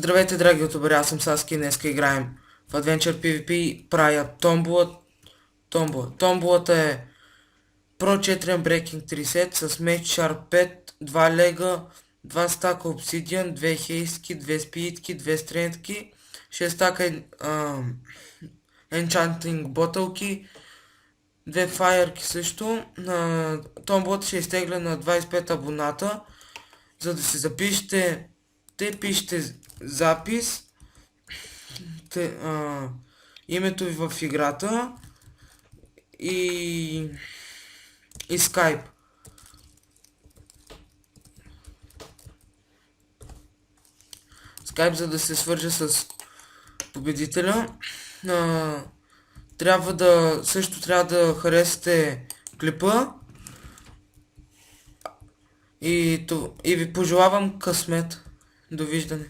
Здравейте, драги ютубери, аз съм Саски и днеска играем в Adventure PvP. Правя Томбулата е Pro 4 Unbreaking 3 сет с меч Sharp 5, 2 лега, 2 стака обсидиан, 2 хейски, 2 спидки, 2 стрентки, 6 стака Enchanting ботълки, 2 фаерки също. Томбулата ще изтегля на 25 абоната. За да се запишете, те пишете запис, името ви в играта и Skype. Skype, за да се свържа с победителя. Също трябва да харесате клипа и ви пожелавам късмет. Довиждане.